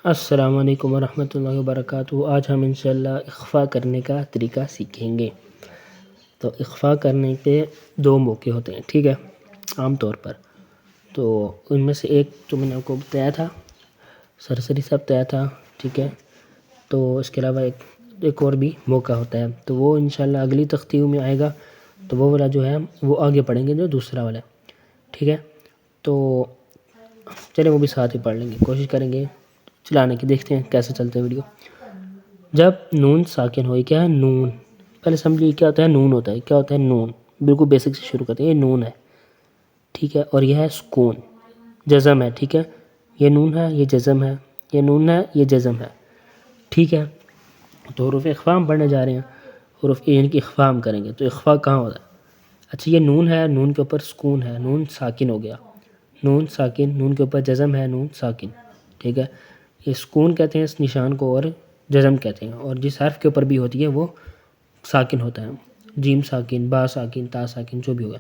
السلام علیکم ورحمۃ اللہ وبرکاتہ۔ آج ہم انشاءاللہ اخفاء کرنے کا طریقہ سیکھیں گے۔ تو اخفاء کرنے کے دو موقع ہوتے ہیں، ٹھیک ہے، عام طور پر۔ تو ان میں سے ایک جو میں نے آپ کو بتایا تھا، سرسری سا بتایا تھا، ٹھیک ہے۔ تو اس کے علاوہ ایک اور بھی موقع ہوتا ہے، تو وہ انشاءاللہ اگلی تختیوں میں آئے گا، تو وہ والا جو ہے وہ آگے پڑھیں گے، جو دوسرا والا ہے، ٹھیک ہے۔ تو چلیں وہ بھی ساتھ ہی پڑھ لیں گے، کوشش کریں گے چلانے کی، دیکھتے ہیں کیسے چلتے ہیں ویڈیو۔ جب نون ساکن ہو، یہ کیا ہے؟ نون۔ پہلے سمجھیے کیا ہوتا ہے؟ نون ہوتا ہے۔ کیا ہوتا ہے؟ نون۔ بالکل بیسک سے شروع کرتے ہیں، یہ نون ہے، ٹھیک ہے، اور یہ ہے سکون، جزم ہے، ٹھیک ہے۔ یہ نون ہے، یہ جزم ہے، یہ نون ہے، یہ جزم ہے، ٹھیک ہے۔ تو حروف اخفاء ہم پڑھنے جا رہے ہیں، حروف یعنی کہ اخفاء ہم کریں گے، تو اخفاء کہاں ہوتا ہے؟ اچھا، یہ نون ہے، نون کے اوپر سکون ہے، نون ساکن ہو گیا، نون ساکن، نون کے اوپر جزم ہے، نون ساکن، ٹھیک ہے۔ یہ سکون کہتے ہیں اس نشان کو، اور جزم کہتے ہیں، اور جس حرف کے اوپر بھی ہوتی ہے وہ ساکن ہوتا ہے، جیم ساکن، با ساکن، تا ساکن، جو بھی ہوگا۔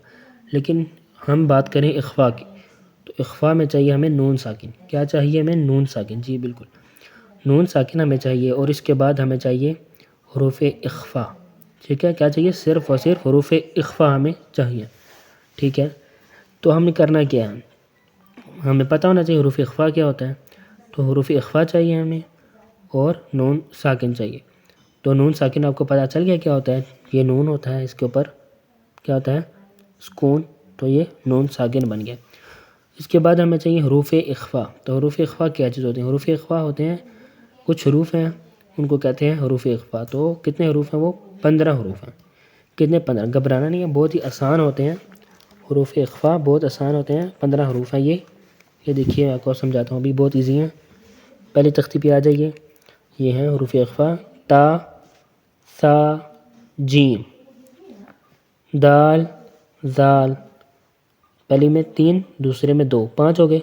لیکن ہم بات کریں اخفاء کی، تو اخفاء میں چاہیے ہمیں نون ساکن۔ کیا چاہیے ہمیں؟ نون ساکن، جی بالکل، نون ساکن ہمیں چاہیے، اور اس کے بعد ہمیں چاہیے حروف اخفاء، ٹھیک ہے۔ کیا چاہیے؟ صرف اور صرف حروف اخفاء ہمیں چاہیے، ٹھیک ہے۔ تو ہم نے کرنا کیا ہے؟ ہمیں پتہ ہونا چاہیے حروف اخفاء کیا ہوتا ہے۔ تو حروف اخفاء چاہیے ہمیں، اور نون ساکن چاہیے۔ تو نون ساکن آپ کو پتہ چل گیا کیا ہوتا ہے؟ یہ نون ہوتا ہے، اس کے اوپر کیا ہوتا ہے؟ سکون، تو یہ نون ساکن بن گیا۔ اس کے بعد ہمیں چاہیے حروف اخفاء۔ تو حروف اخفاء کیا چیز ہوتی ہیں؟ حروف اخفاء ہوتے ہیں کچھ حروف ہیں، ان کو کہتے ہیں حروف اخفاء۔ تو کتنے حروف ہیں وہ؟ 15 حروف ہیں۔ کتنے؟ 15۔ گھبرانا نہیں ہے، بہت ہی آسان ہوتے ہیں حروف اخفاء، بہت آسان ہوتے ہیں، 15 حروف ہیں یہ دیکھیے آپ کو سمجھاتا ہوں، ابھی بہت ایزی ہیں۔ پہلی تختی پہ آ جائیے، یہ ہیں حروف اخفاء: تا، ثا، جیم، دال، ذال۔ پہلی میں 3، دوسرے میں 2، 5 ہو گئے،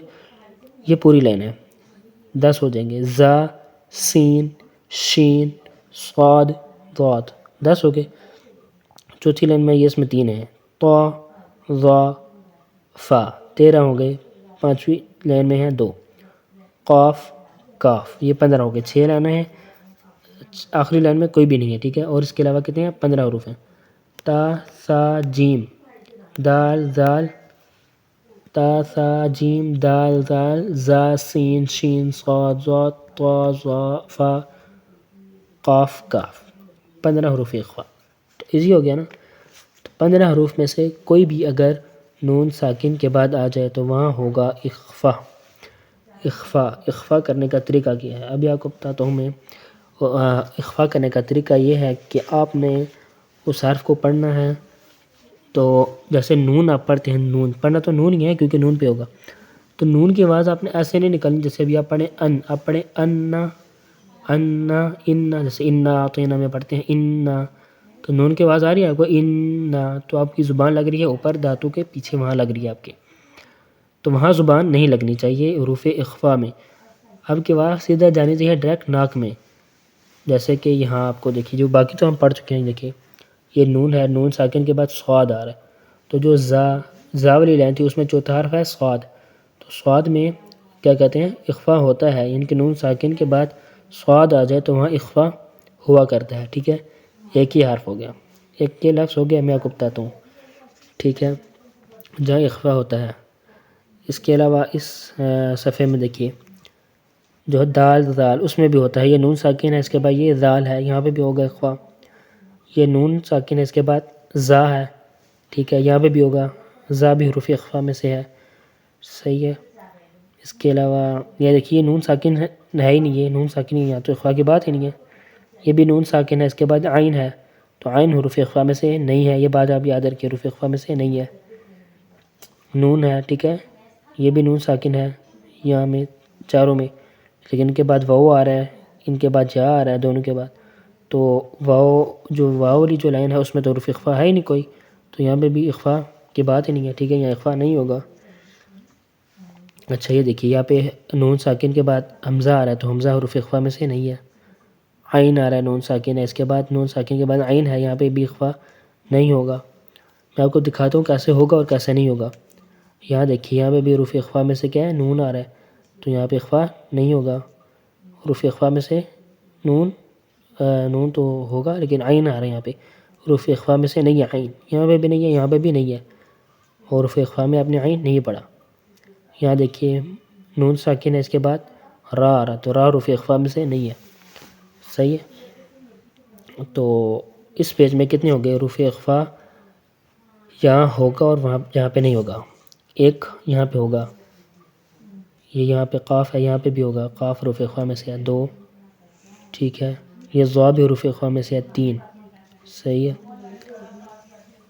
یہ پوری لائن ہے، 10 ہو جائیں گے: زا، سین، شین، صاد، ضاد، 10 ہو گئے۔ چوتھی لائن میں یہ اس میں 3 ہیں: طا، ظا، فا، 13 ہو گئے۔ پانچویں لائن میں ہیں 2: قاف، کاف، یہ 15 ہو گئے۔ 6 لائنیں ہیں، آخری لائن میں کوئی بھی نہیں ہے، ٹھیک ہے۔ اور اس کے علاوہ کتنے ہیں؟ 15 حروف ہیں: تا، ثا، جیم، دال، ذال، تا، ثا، جیم، دال، ذال، زا، سین، شین، صاد، ضاد، طا، ظا، فا، قاف، کاف، 15 حروف اخفاء۔ تو ایزی ہو گیا نا۔ تو 15 حروف میں سے کوئی بھی اگر نون ساکن کے بعد آ جائے تو وہاں ہوگا اخفاء۔ اخفاء کرنے کا طریقہ کیا ہے؟ ابھی آپ کو بتاتا ہوں میں۔ اخفاء کرنے کا طریقہ یہ ہے کہ آپ نے اس حرف کو پڑھنا ہے، تو جیسے نون آپ پڑھتے ہیں، نون پڑھنا تو نون ہی ہے کیونکہ نون پہ ہوگا، تو نون کی آواز آپ نے ایسے نہیں نکالنی جیسے ابھی آپ پڑھیں ان، آپ پڑھیں انا، انا، انا، جیسے انا اعطینا میں پڑھتے ہیں انا، تو نون کی آواز آ رہی ہے آپ کو انا، تو آپ کی زبان لگ رہی ہے اوپر دانتوں کے پیچھے، وہاں لگ رہی ہے آپ کے، تو وہاں زبان نہیں لگنی چاہیے حروف اخفاء میں۔ اب کی آواز سیدھا جانی چاہیے ڈائریکٹ ناک میں، جیسے کہ یہاں آپ کو دیکھیے، جو باقی تو ہم پڑھ چکے ہیں، دیکھیے یہ نون ہے، نون ساکن کے بعد صاد آ رہا ہے، تو جو زا والی لائن تھی اس میں چوتھا حرف ہے صاد، تو صاد میں کیا کہتے ہیں؟ اخفاء ہوتا ہے، یعنی کہ نون ساکن کے بعد صاد آ جائے تو وہاں اخفاء ہوا کرتا ہے، ٹھیک ہے۔ ایک ہی حرف ہو گیا، ایک کے لفظ ہو گیا، میں آپ کو بتاتا ہوں، ٹھیک ہے، جہاں اخفاء ہوتا ہے۔ اس کے علاوہ اس صفحے میں دیکھیے جو ہے دال، ذال، اس میں بھی ہوتا ہے، یہ نون ساکن ہے، اس کے بعد یہ ذال ہے، یہاں پہ بھی ہوگا اخفاء۔ یہ نون ساکن ہے، اس کے بعد زا ہے، ٹھیک ہے، یہاں پہ بھی ہوگا، زا بھی حروف اخفاء میں سے ہے، صحیح ہے۔ اس کے علاوہ یہ دیکھیے نون ساکن ہے ہی نہیں، یہ نون ساکن ہی ہے تو اخفاء کی بات ہی نہیں ہے۔ یہ بھی نون ساکن ہے، اس کے بعد عین ہے، تو عین حروف اخفاء میں سے نہیں ہے، یہ بات آپ یاد رکھیے، حروف اخفاء میں سے نہیں ہے۔ نون ہے، ٹھیک ہے، یہ بھی نون ساکن ہے یہاں میں چاروں میں، لیکن ان کے بعد واو آ رہا ہے، ان کے بعد جا آ رہا ہے، دونوں کے بعد، تو واو والی جو لائن ہے اس میں تو حروف اخفاء ہے ہی نہیں کوئی، تو یہاں پہ بھی اخفاء کی بات ہی نہیں ہے، ٹھیک ہے، یہاں اخفاء نہیں ہوگا۔ اچھا، یہ دیکھیے یہاں پہ نون ساکن کے بعد حمزہ آ رہا ہے، تو حمزہ حروف اخفاء میں سے نہیں ہے۔ عین آ رہا ہے، نون ساکن ہے، اس کے بعد نون ساکن کے بعد عین ہے، یہاں پہ بھی اخفاء نہیں ہوگا۔ میں آپ کو دکھاتا ہوں کیسے ہوگا اور کیسے نہیں ہوگا۔ یہاں دیکھیے یہاں پہ بھی حروف اخفاء میں سے کیا ہے؟ نون آ رہا ہے، تو یہاں پہ اخفاء نہیں ہوگا، حروف اخفا میں سے نون تو ہوگا لیکن عین آ رہا ہے یہاں پہ. حروف اخفا میں سے نہیں ہے عین, یہاں پہ بھی نہیں ہے, یہاں پہ بھی نہیں ہے. حروف اخفا میں آپ نے عین نہیں پڑھا. یہاں دیکھیے نون ساکن ہے, اس کے بعد را آ رہا, تو را حروف اخفا میں سے نہیں ہے. صحیح ہے. تو اس پیج میں کتنے ہو گئے حروف اخفا؟ یہاں ہوگا اور وہاں یہاں پہ نہیں ہوگا. ایک یہاں پہ ہوگا, یہ یہاں پہ قاف ہے, یہاں پہ بھی ہوگا. قاف حروف اخفا میں سے ہے 2, ٹھیک ہے. یہ ضاد بھی حروف اخفا میں سے ہے 3, صحیح ہے.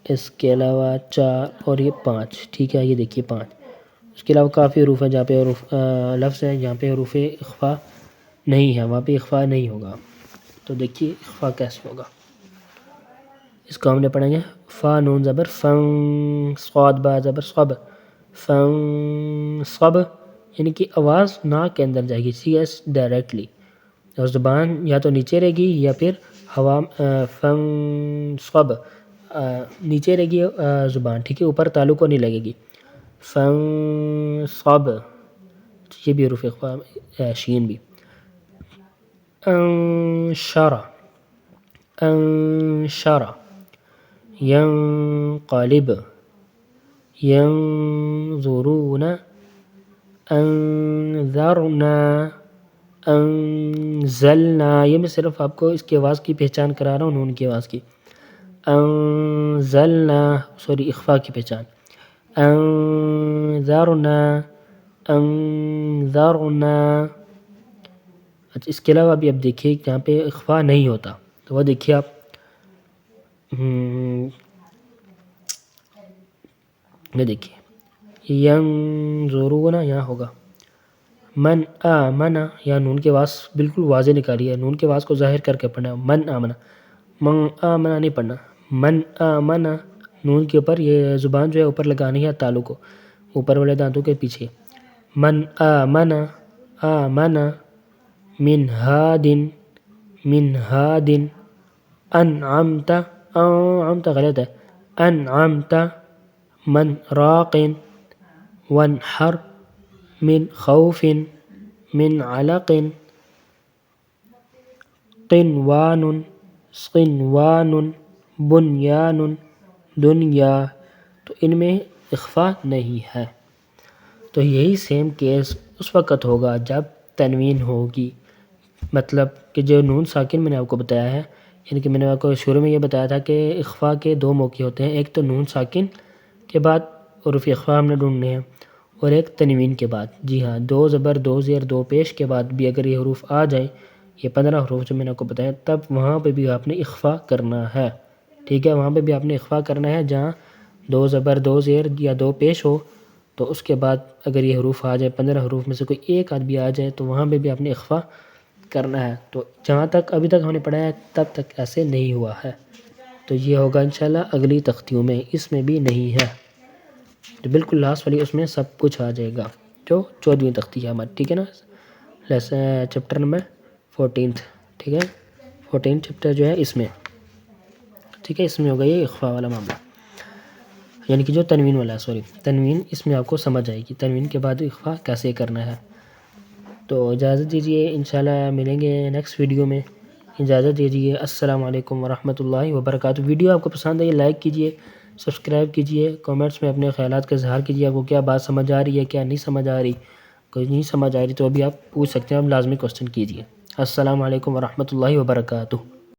اس کے علاوہ 4 اور یہ 5, ٹھیک ہے. یہ دیکھیے 5. اس کے علاوہ کافی حروف ہیں جہاں پہ لفظ ہیں جہاں پہ حروف اخفا نہیں ہے, وہاں پہ اخفا نہیں ہوگا. تو دیکھیے اخفا کیسے ہوگا, اس کو ہم نے پڑھیں گے. فا نون زبر فن, صاد با زبر صب, فن صب, یعنی کہ آواز ناک کے اندر جائے گی, سی ایس ڈائریکٹلی, اور زبان یا تو نیچے رہے گی یا پھر ہوا. فن صب نیچے رہے گی زبان, ٹھیک ہے, اوپر تالو کو نہیں لگے گی. فن صب, یہ بھی حروف اخفا, شین بھی. انشرا, انشرا. ينقلب, ينظرون, انذرنا, انزلنا. یہ میں صرف آپ کو اس کی آواز کی پہچان کرا رہا ہوں, نون کی آواز کی. انزلنا, سوری اخفا کی پہچان. انذرنا, انذرنا. اچھا, اس کے علاوہ بھی اب دیکھیے جہاں پہ اخفا نہیں ہوتا تو وہ دیکھیے آپ, یہ دیکھیے ینظرون, یہاں ہوگا. من آمنا, یا نون کی آواز بالکل واضح نکالی ہے, نون کی آواز کو ظاہر کر کے پڑھنا. من آمنا, من آمنا نہیں پڑھنا. من آمنا, نون کے اوپر یہ زبان جو ہے اوپر لگانی ہے تالو کو, اوپر والے دانتوں کے پیچھے. من آمنا, آمنا. من ہاد, من ہاد. انعمت, انعمت غلط ہے, انعمت. من راق, وانحر. من خوف, من علق. قنوان, صنوان. بنیان, دنیا. تو ان میں اخفا نہیں ہے. تو یہی سیم کیس اس وقت ہوگا جب تنوین ہوگی, مطلب کہ جو نون ساکن میں نے آپ کو بتایا ہے, یعنی کہ میں نے آپ کو شروع میں یہ بتایا تھا کہ اخفا کے 2 موقع ہوتے ہیں, ایک تو نون ساکن کے بعد حروف اخفا ہم نے ڈھونڈنے ہیں, اور ایک تنوین کے بعد. جی ہاں, 2 زبر 2 زیر 2 پیش کے بعد بھی اگر یہ حروف آ جائیں, یہ 15 حروف جو میں نے آپ کو بتایا, تب وہاں پہ بھی آپ نے اخفا کرنا ہے, ٹھیک ہے. وہاں پہ بھی آپ نے اخفا کرنا ہے جہاں 2 زبر 2 زیر یا 2 پیش ہو, تو اس کے بعد اگر یہ حروف آ جائے, 15 حروف میں سے کوئی ایک آدھ بھی آ جائے, تو وہاں پہ بھی آپ نے اخفا کرنا ہے. تو جہاں تک ابھی تک ہم نے پڑھا ہے تب تک ایسے نہیں ہوا ہے. تو یہ ہوگا انشاءاللہ اگلی تختیوں میں, اس میں بھی نہیں ہے. تو بالکل لاسٹ والی اس میں سب کچھ آ جائے گا, جو 14ویں تختی ہے ہماری, ٹھیک ہے نا. چیپٹر نمبر 14, ٹھیک ہے. 14 چیپٹر جو ہے اس میں, ٹھیک ہے, اس میں ہوگا یہ اخفا والا معاملہ, یعنی کہ جو تنوین والا ہے, سوری تنوین, اس میں آپ کو سمجھ آئے گی تنوین کے بعد اخفا کیسے کرنا ہے. تو اجازت دیجیے, انشاءاللہ ملیں گے نیکسٹ ویڈیو میں. اجازت دیجیے, السلام علیکم ورحمۃ اللہ وبرکاتہ. ویڈیو آپ کو پسند آئی لائک کیجیے, سبسکرائب کیجیے, کامنٹس میں اپنے خیالات کا اظہار کیجیے. آپ کو کیا بات سمجھ آ رہی ہے, کیا نہیں سمجھ آ رہی, کوئی نہیں سمجھ آ رہی تو ابھی آپ پوچھ سکتے ہیں, آپ لازمی کوسچن کیجیے. السلام علیکم ورحمۃ اللہ وبرکاتہ.